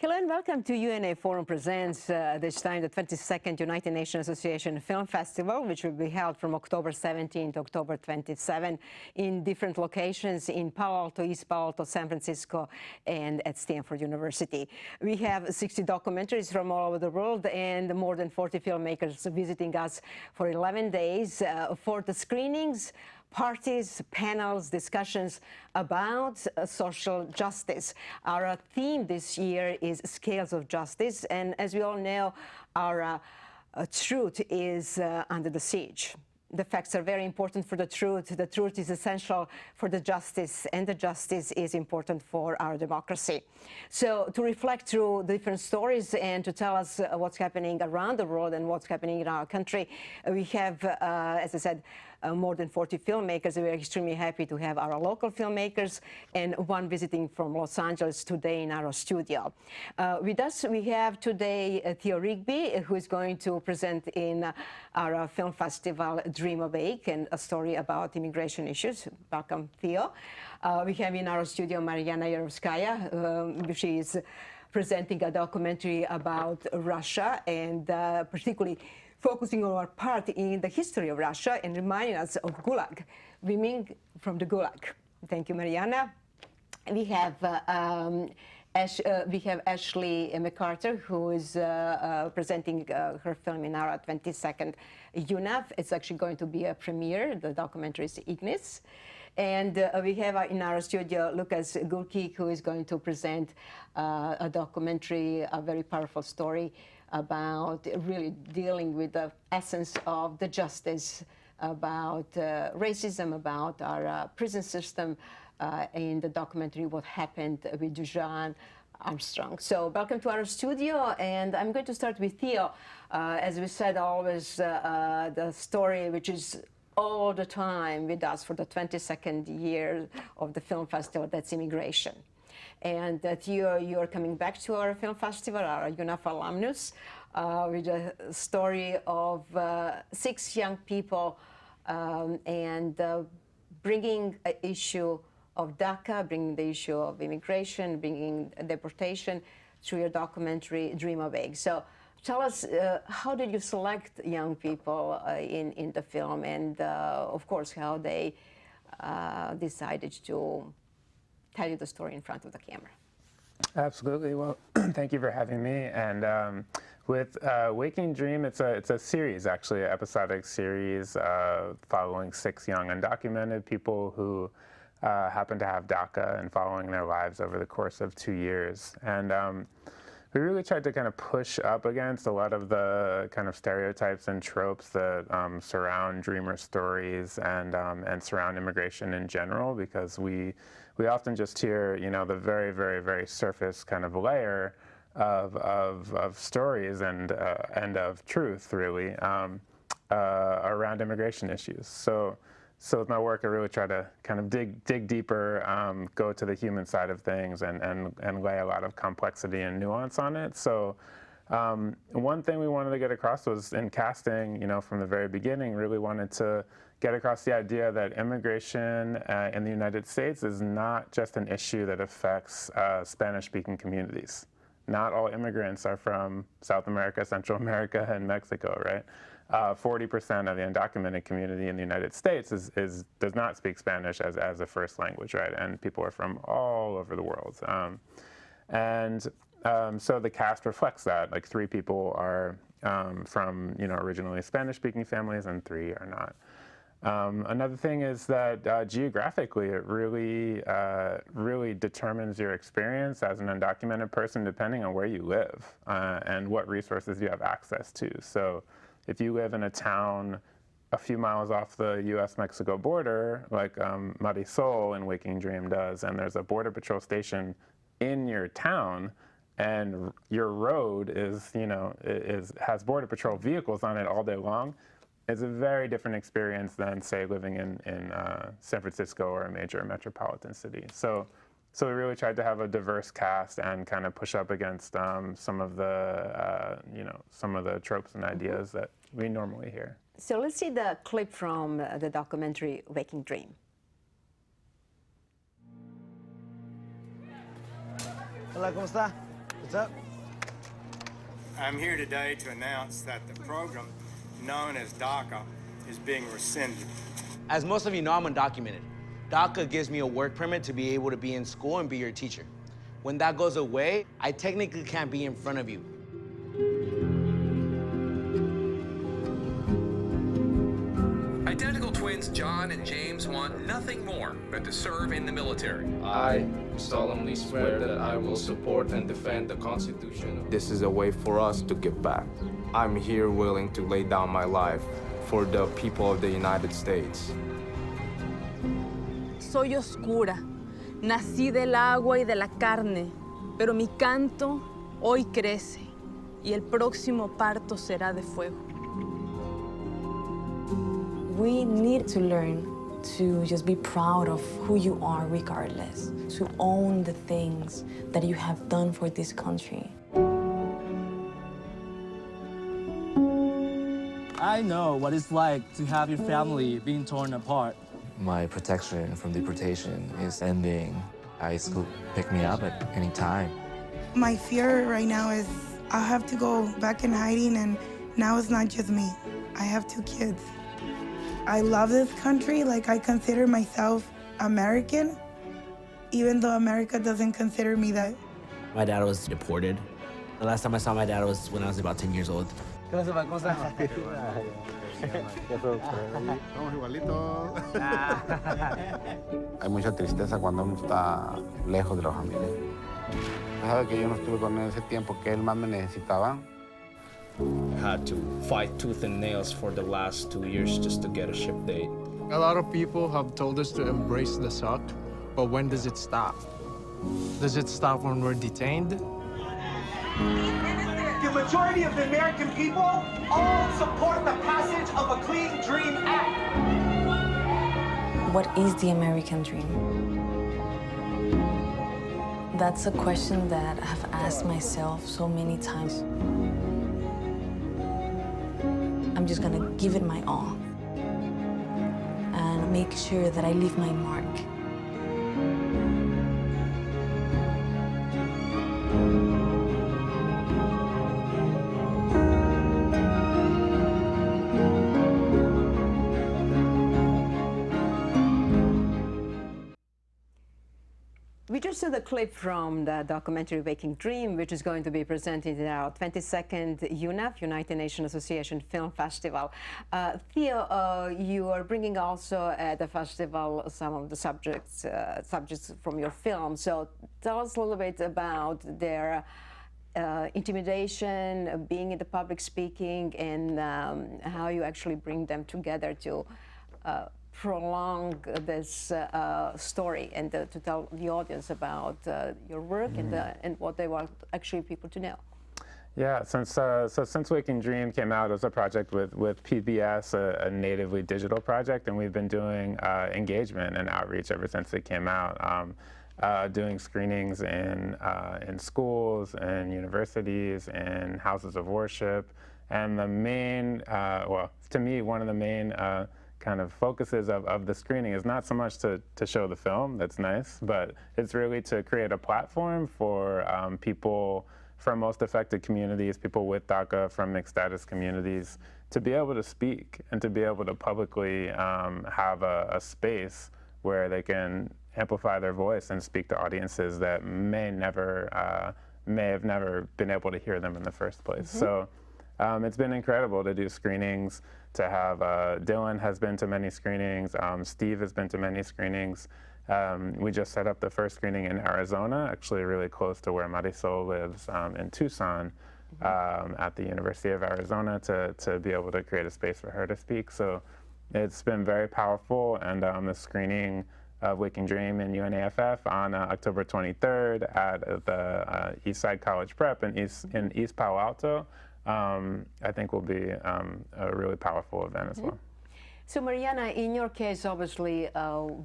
Hello and welcome to UNAFF Forum Presents, this time the 22nd United Nations Association Film Festival, which will be held from October 17 to October 27 in different locations in Palo Alto, East Palo Alto, San Francisco, and at Stanford University. We have 60 documentaries from all over the world and more than 40 filmmakers visiting us for 11 days for the screenings, parties, panels, discussions about social justice. Our theme this year is Scales of Justice, and as we all know, our truth is under the siege. The facts are very important for the truth. The truth is essential for the justice, and the justice is important for our democracy. So to reflect through different stories and to tell us what's happening around the world and what's happening in our country, we have, as I said, more than 40 filmmakers. We're extremely happy to have our local filmmakers and one visiting from Los Angeles today in our studio. With us, we have today Theo Rigby, who is going to present in our film festival Dream Awake, and a story about immigration issues. Welcome, Theo. We have in our studio Marianna Yarovskaya. She is presenting a documentary about Russia and particularly focusing on our part in the history of Russia and reminding us of Gulag, women from the Gulag. Thank you, Marianna. We have Ashleigh McArthur, who is presenting her film in our 22nd UNAFF. It's actually going to be a premiere. The documentary is Ignis. And we have in our studio Lucas Guilkey, who is going to present a documentary, a very powerful story about really dealing with the essence of the justice, about racism, about our prison system, in the documentary What Happened with Dujuan, Armstrong. So welcome to our studio, and I'm going to start with Theo. As we said, always the story which is all the time with us for the 22nd year of the film festival, that's immigration. And that you're coming back to our film festival, our UNAFF alumnus, with a story of 6 young people and bringing an issue of DACA, bringing the issue of immigration, bringing deportation through your documentary Dream Awake. So tell us, how did you select young people in the film, and of course how they decided to tell you the story in front of the camera? Absolutely. Well, thank you for having me. And with Waking Dream, it's a series, actually, an episodic series following 6 young undocumented people who happen to have DACA and following their lives over the course of 2 years. And we really tried to kind of push up against a lot of the kind of stereotypes and tropes that surround dreamer stories and surround immigration in general, because we often just hear, you know, the very, very, very surface kind of layer of stories and of truth, really, around immigration issues. So with my work, I really try to kind of dig deeper, go to the human side of things, and lay a lot of complexity and nuance on it. So one thing we wanted to get across was, in casting, you know, from the very beginning, really wanted to get across the idea that immigration in the United States is not just an issue that affects Spanish-speaking communities. Not all immigrants are from South America, Central America, and Mexico, right? 40% of the undocumented community in the United States does not speak Spanish as a first language, right? And people are from all over the world. So the cast reflects that. Like 3 people are from, you know, originally Spanish-speaking families, and 3 are not. Another thing is that geographically, it really determines your experience as an undocumented person depending on where you live and what resources you have access to. So if you live in a town a few miles off the U.S.-Mexico border, like Marisol in Waking Dream does, and there's a Border Patrol station in your town, and your road is, you know, has Border Patrol vehicles on it all day long, it's a very different experience than, say, living in San Francisco or a major metropolitan city. So we really tried to have a diverse cast and kind of push up against some of the, some of the tropes and ideas that we normally hear. So let's see the clip from the documentary Waking Dream. Hola, ¿cómo está? What's up? I'm here today to announce that the program known as DACA is being rescinded. As most of you know, I'm undocumented. DACA gives me a work permit to be able to be in school and be your teacher. When that goes away, I technically can't be in front of you. Identical twins John and James want nothing more but to serve in the military. I solemnly swear that I will support and defend the Constitution. This is a way for us to give back. I'm here willing to lay down my life for the people of the United States. Soy oscura, nací del agua y de la carne, pero mi canto hoy crece y el próximo parto será de fuego. We need to learn to just be proud of who you are regardless, to own the things that you have done for this country. I know what it's like to have your family being torn apart. My protection from deportation is ending. ICE could pick me up at any time. My fear right now is I'll have to go back in hiding, and now it's not just me. I have 2 kids. I love this country, like I consider myself American, even though America doesn't consider me that. My dad was deported. The last time I saw my dad was when I was about 10 years old. Hay mucha tristeza cuando uno está lejos de la familia. Sabe que yo no estuve con él ese tiempo que él más me necesitaba. I had to fight tooth and nails for the last 2 years just to get a ship date. A lot of people have told us to embrace the suck, but when does it stop? Does it stop when we're detained? The majority of the American people all support the passage of a Clean Dream Act. What is the American dream? That's a question that I've asked myself so many times. I'm just gonna give it my all and make sure that I leave my mark. We just saw the clip from the documentary Waking Dream, which is going to be presented at our 22nd UNAFF, United Nations Association Film Festival. Theo, you are bringing also at the festival some of the subjects from your film. So tell us a little bit about their intimidation, being in the public speaking, and how you actually bring them together to prolong this story and to tell the audience about your work and what they want actually people to know. Yeah, since Waking Dream came out, it was a project with PBS, a natively digital project, and we've been doing engagement and outreach ever since it came out. Doing screenings in schools and universities and houses of worship, and the main, well, to me, one of the main kind of focuses of the screening is not so much to show the film, that's nice, but it's really to create a platform for people from most affected communities, people with DACA, from mixed status communities, to be able to speak and to be able to publicly have a space where they can amplify their voice and speak to audiences that may have never been able to hear them in the first place. So it's been incredible to do screenings, to have Dylan has been to many screenings, Steve has been to many screenings. We just set up the first screening in Arizona, actually really close to where Marisol lives, in Tucson, at the University of Arizona, to be able to create a space for her to speak. So it's been very powerful, and the screening of Waking Dream in UNAFF on October 23rd at the Eastside College Prep in East Palo Alto, I think will be a really powerful event as well. So Marianna, in your case, obviously,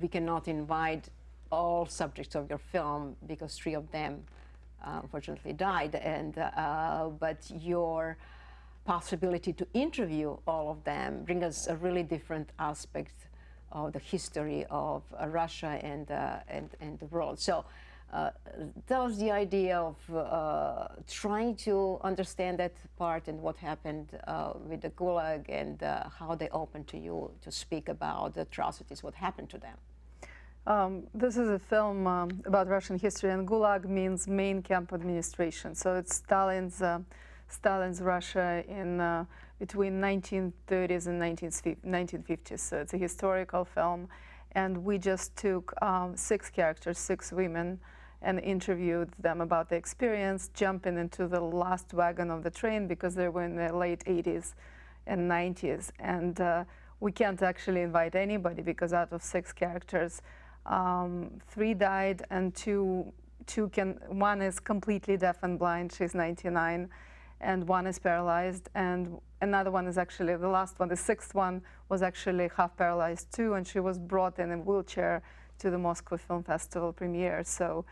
we cannot invite all subjects of your film because 3 of them unfortunately died, and but your possibility to interview all of them brings us a really different aspect of the history of Russia and the world. So Tell us the idea of trying to understand that part and what happened with the Gulag and how they opened to you to speak about the atrocities, what happened to them. This is a film about Russian history, and Gulag means main camp administration. So it's Stalin's Russia in between 1930s and 1950s. So it's a historical film, and we just took 6 characters, 6 women, and interviewed them about the experience, jumping into the last wagon of the train because they were in the late 80s and 90s. And we can't actually invite anybody because out of 6 characters, 3 died and one is completely deaf and blind, she's 99, and one is paralyzed, and another one is actually, the last one, the 6th one, was actually half paralyzed too, and she was brought in a wheelchair to the Moscow Film Festival premiere. So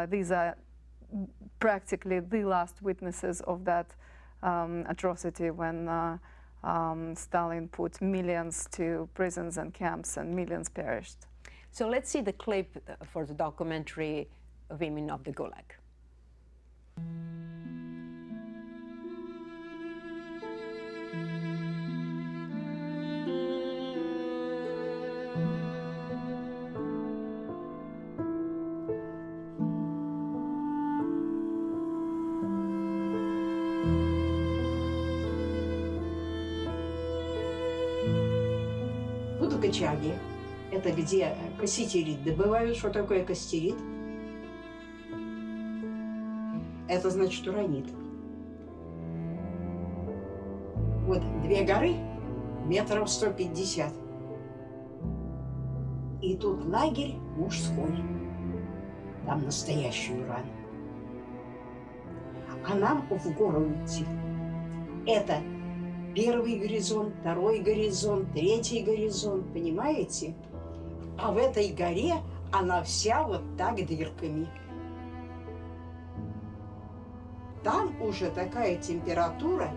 these are practically the last witnesses of that atrocity when Stalin put millions to prisons and camps and millions perished. So let's see the clip for the documentary Women of the Gulag. Вот кочаги. Это где касситерит добывают. Что такое касситерит? Это значит уранит. Вот 2 горы, метров 150. И тут лагерь мужской. Там настоящий уран. А нам в гору идти. Это 1-й горизонт, 2-й горизонт, 3-й горизонт, понимаете? А в этой горе она вся вот так дырками. Там уже такая температура,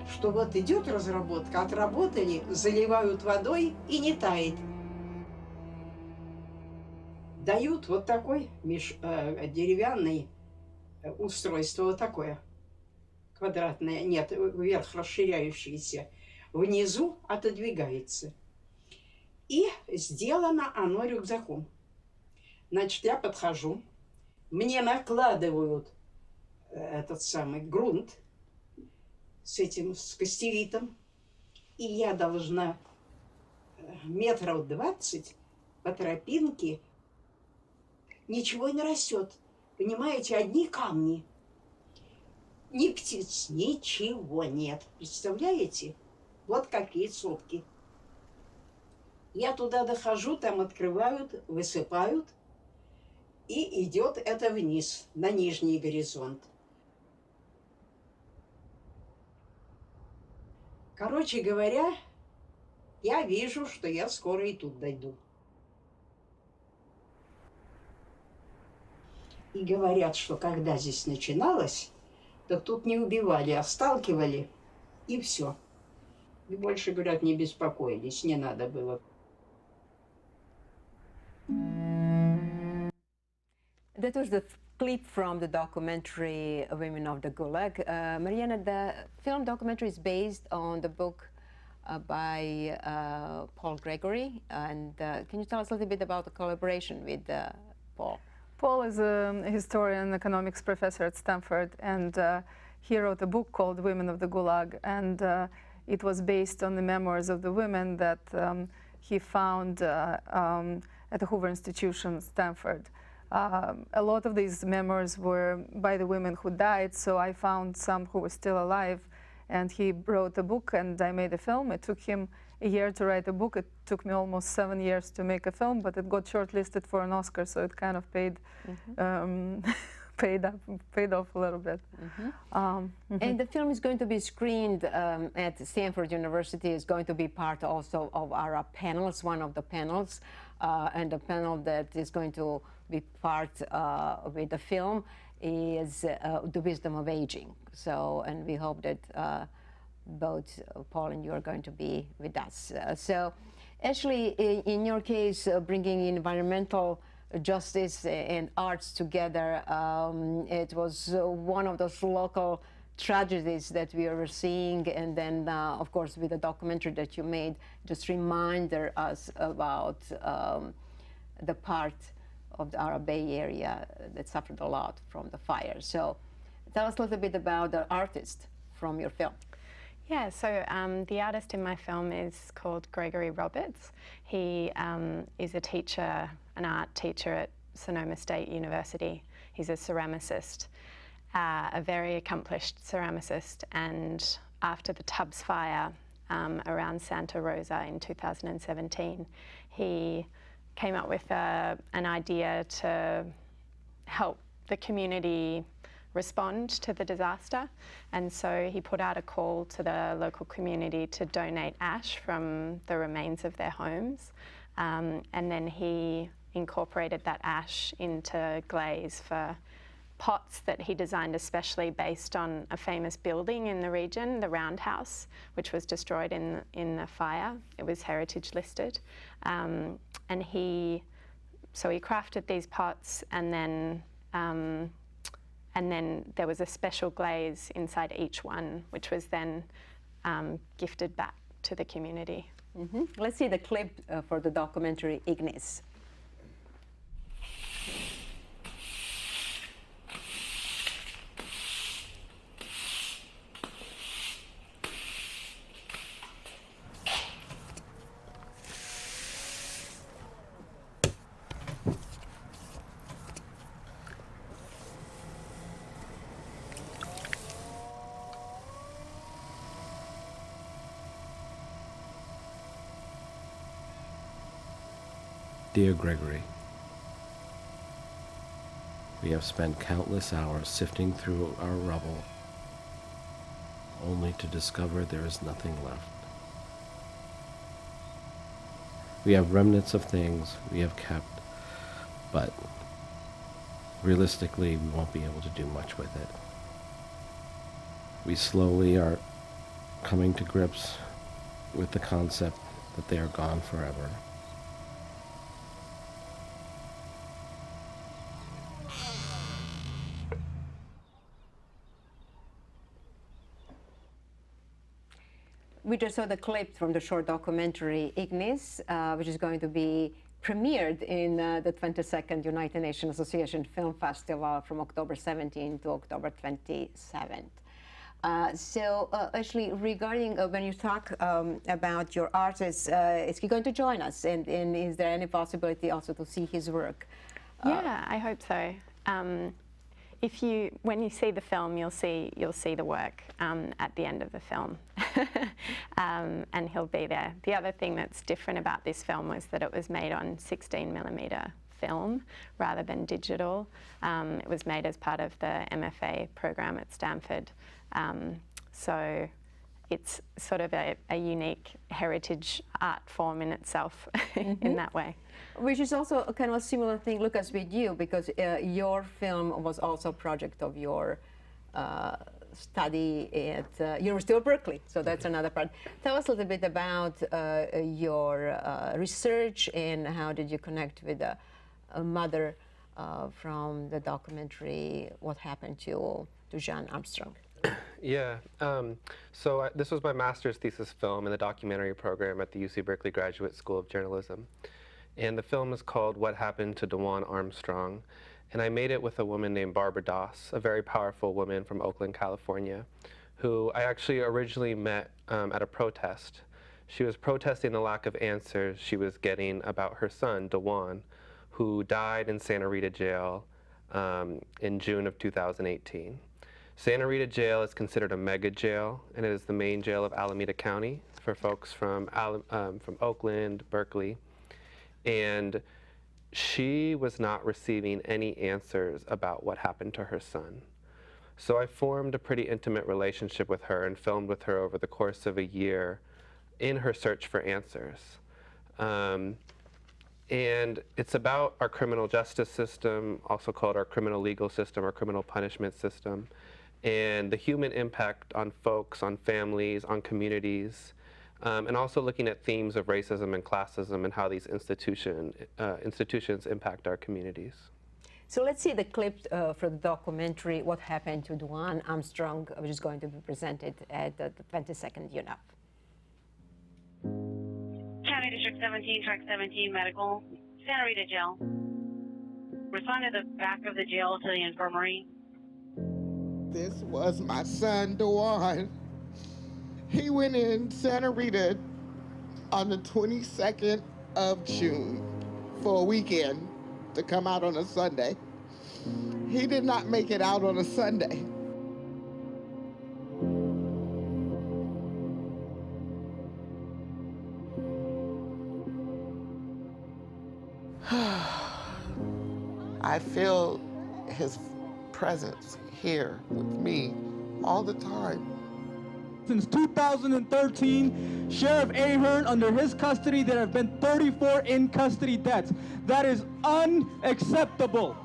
что вот идет разработка, отработали, заливают водой и не тает. Дают вот такой деревянный устройство, вот такое. Квадратное, нет, вверх расширяющееся. Внизу отодвигается. И сделано оно рюкзаком. Значит, я подхожу, мне накладывают этот самый грунт с костеритом, и я должна метров 20 по тропинке, ничего не растет. Понимаете, одни камни. Ни птиц, ничего нет. Представляете? Вот какие сопки. Я туда дохожу, там открывают, высыпают, и идет это вниз, на нижний горизонт. Короче говоря, я вижу, что я скоро и тут дойду. И говорят, что когда здесь начиналось, так тут не убивали, а сталкивали, и все. И больше, говорят, не беспокоились, не надо было. That was the clip from the documentary Women of the Gulag. Marianna, the film documentary is based on the book by Paul Gregory. And can you tell us a little bit about the collaboration with Paul? Paul is a historian and economics professor at Stanford, and he wrote a book called Women of the Gulag, and it was based on the memoirs of the women that he found at the Hoover Institution, Stanford. A lot of these memoirs were by the women who died, so I found some who were still alive, and he wrote a book and I made a film. It took him a year to write a book. It took me almost 7 years to make a film, but it got shortlisted for an Oscar, so it kind of paid off a little bit. And the film is going to be screened at Stanford University. Is going to be part also of our panels, one of the panels, and the panel that is going to be part with the film is the wisdom of aging. So, and we hope that both Paul and you are going to be with us. So, Ashleigh, in your case, bringing environmental justice and arts together. It was one of those local tragedies that we are seeing, and then of course with the documentary that you made, just reminded us about the part of the Arab Bay area that suffered a lot from the fire. So tell us a little bit about the artist from your film. Yeah, so the artist in my film is called Gregory Roberts. He is a teacher, an art teacher at Sonoma State University. He's a ceramicist, a very accomplished ceramicist, and after the Tubbs fire around Santa Rosa in 2017, he came up with an idea to help the community respond to the disaster, and so he put out a call to the local community to donate ash from the remains of their homes, and then he incorporated that ash into glaze for pots that he designed especially based on a famous building in the region, the Roundhouse, which was destroyed in the fire. It was heritage listed, and so he crafted these pots, and then there was a special glaze inside each one, which was then gifted back to the community. Mm-hmm. Let's see the clip for the documentary Ignis. Dear Gregory, we have spent countless hours sifting through our rubble, only to discover there is nothing left. We have remnants of things we have kept, but realistically, we won't be able to do much with it. We slowly are coming to grips with the concept that they are gone forever. We just saw the clip from the short documentary Ignis, which is going to be premiered in the 22nd United Nations Association Film Festival from October 17 to October 27th. So, Ashleigh, regarding when you talk about your artist, is he going to join us? And is there any possibility also to see his work? Yeah, I hope so. When you see the film, you'll see the work at the end of the film, and he'll be there. The other thing that's different about this film was that it was made on 16mm film rather than digital. It was made as part of the MFA program at Stanford, so it's sort of a unique heritage art form in itself in that way. Which is also a kind of a similar thing, Lucas, with you, because your film was also a project of your study at University of Berkeley, so that's another part. Tell us a little bit about your research and how did you connect with a mother from the documentary, What Happened to Dujuan Armstrong? Yeah, so this was my master's thesis film in the documentary program at the UC Berkeley Graduate School of Journalism. And the film is called What Happened to Dujuan Armstrong. And I made it with a woman named Barbara Doss, a very powerful woman from Oakland, California, who I actually originally met at a protest. She was protesting the lack of answers she was getting about her son, Dujuan, who died in Santa Rita Jail in June of 2018. Santa Rita Jail is considered a mega jail, and it is the main jail of Alameda County for folks from Oakland, Berkeley. And she was not receiving any answers about what happened to her son. So I formed a pretty intimate relationship with her and filmed with her over the course of a year in her search for answers. And it's about our criminal justice system, also called our criminal legal system, our criminal punishment system, and the human impact on folks, on families, on communities, and also looking at themes of racism and classism and how these institutions impact our communities. So let's see the clip from the documentary, What Happened to Dujuan Armstrong, which is going to be presented at the 22nd UNAFF. County District 17, Track 17, Medical, Santa Rita Jail. Respond to the back of the jail to the infirmary. This was my son, Dujuan. He went in Santa Rita on the 22nd of June for a weekend to come out on a Sunday. He did not make it out on a Sunday. I feel his presence here with me all the time. Since 2013, Sheriff Ahern, under his custody, there have been 34 in-custody deaths. That is unacceptable.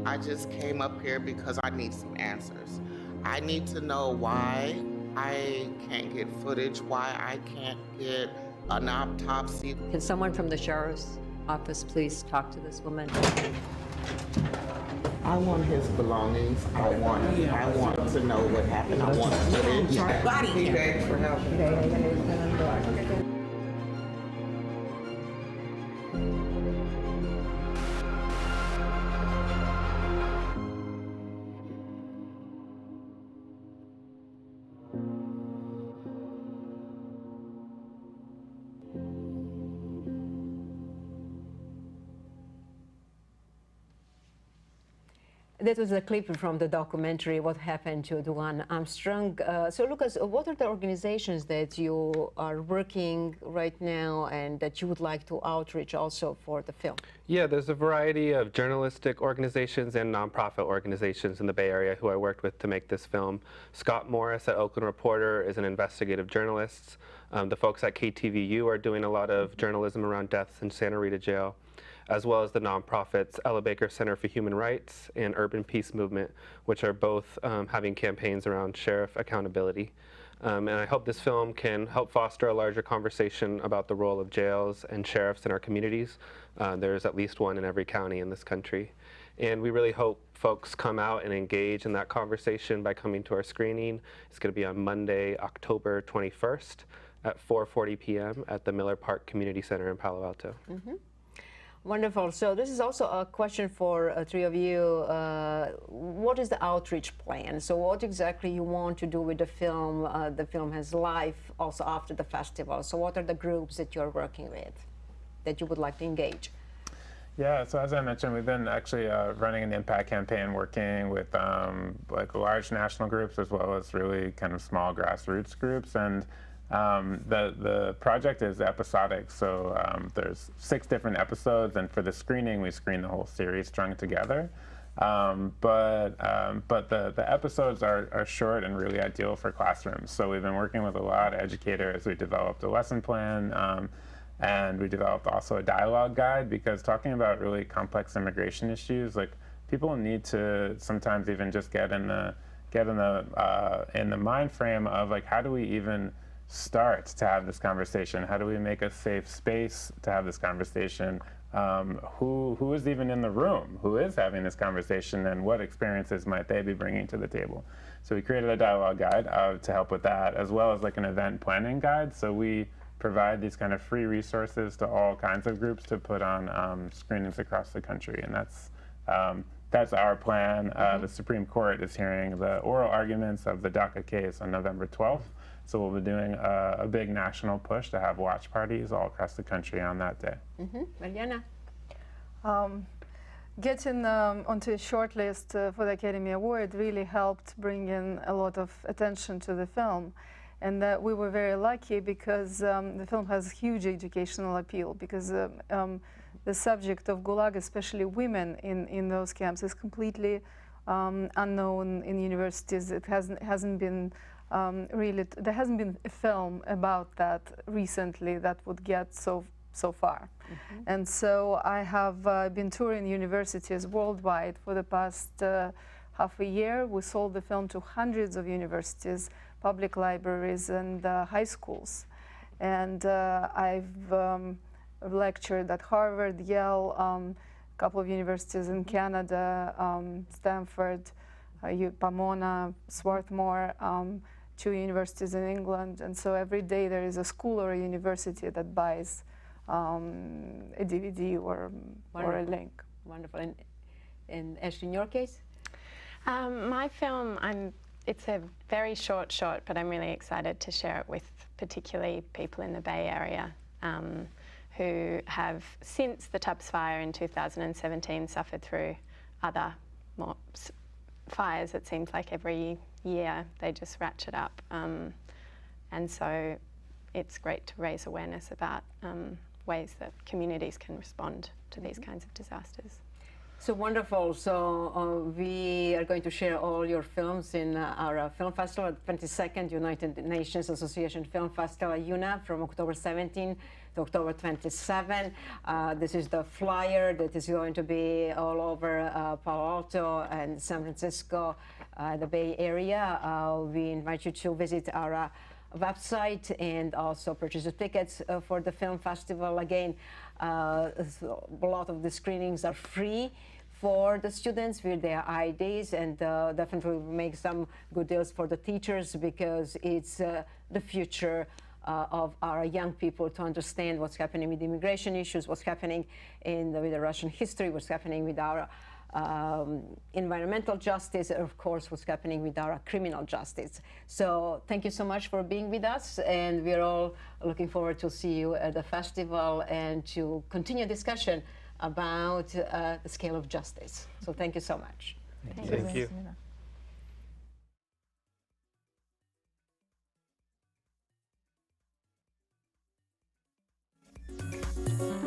I just came up here because I need some answers. I need to know why I can't get footage, why I can't get an autopsy. Can someone from the sheriff's office please talk to this woman? I want his belongings. I want to know what happened. I want footage. He begged for help. That was a clip from the documentary, What Happened to Dujuan Armstrong. So Lucas, what are the organizations that you are working right now and that you would like to outreach also for the film? Yeah, there's a variety of journalistic organizations and nonprofit organizations in the Bay Area who I worked with to make this film. Scott Morris at Oakland Reporter is an investigative journalist. The folks at KTVU are doing a lot of journalism around deaths in Santa Rita Jail, as well as the nonprofits Ella Baker Center for Human Rights and Urban Peace Movement, which are both having campaigns around sheriff accountability. And I hope this film can help foster a larger conversation about the role of jails and sheriffs in our communities. There's at least one in every county in this country. And we really hope folks come out and engage in that conversation by coming to our screening. It's going to be on Monday, October 21st at 4:40 p.m. at the Miller Park Community Center in Palo Alto. Mm-hmm. Wonderful. So this is also a question for three of you. What is the outreach plan? So what exactly you want to do with the film? The film has life also after the festival. So what are the groups that you're working with that you would like to engage? Yeah, so as I mentioned, we've been actually running an impact campaign working with like large national groups as well as really kind of small grassroots groups. And the project is episodic, so there's 6 different episodes, and for the screening, we screen the whole series strung together. But the episodes are short and really ideal for classrooms. So we've been working with a lot of educators. We developed a lesson plan, and we developed also a dialogue guide, because talking about really complex immigration issues, like people need to sometimes even just get in the mind frame of like, how do we even start to have this conversation? How do we make a safe space to have this conversation? Who is even in the room? Who is having this conversation, and what experiences might they be bringing to the table? So we created a dialogue guide to help with that, as well as like an event planning guide. So we provide these kind of free resources to all kinds of groups to put on screenings across the country, and that's our plan. The Supreme Court is hearing the oral arguments of the DACA case on November 12th. So we'll be doing a big national push to have watch parties all across the country on that day. Mm-hmm. Marianna? Getting onto a short list for the Academy Award really helped bring in a lot of attention to the film. And we were very lucky because the film has huge educational appeal, because the subject of Gulag, especially women in those camps, is completely unknown in universities. It hasn't been there hasn't been a film about that recently that would get so far. Mm-hmm. And so I have been touring universities worldwide for the past half a year. We sold the film to hundreds of universities, public libraries and high schools. And I've lectured at Harvard, Yale, a couple of universities in Canada, Stanford, Pomona, Swarthmore, 2 universities in England. And so every day there is a school or a university that buys a DVD or a link. Wonderful. And Ashleigh, in your case? My film, it's a very short, but I'm really excited to share it with particularly people in the Bay Area who have, since the Tubbs fire in 2017, suffered through other more fires. It seems like every year they just ratchet up. And so it's great to raise awareness about ways that communities can respond to these kinds of disasters. So wonderful. So we are going to share all your films in our film festival at 22nd United Nations Association Film Festival at UNAFF from October 17 to October 27. This is the flyer that is going to be all over Palo Alto and San Francisco, the Bay Area. We invite you to visit our website and also purchase the tickets for the film festival. Again, a lot of the screenings are free for the students with their IDs, and definitely make some good deals for the teachers, because it's the future of our young people to understand what's happening with immigration issues, what's happening with the Russian history, what's happening with our environmental justice, and of course what's happening with our criminal justice. So thank you so much for being with us, and we're all looking forward to see you at the festival and to continue discussion about the scale of justice. So thank you so much. Thank you. Thank you.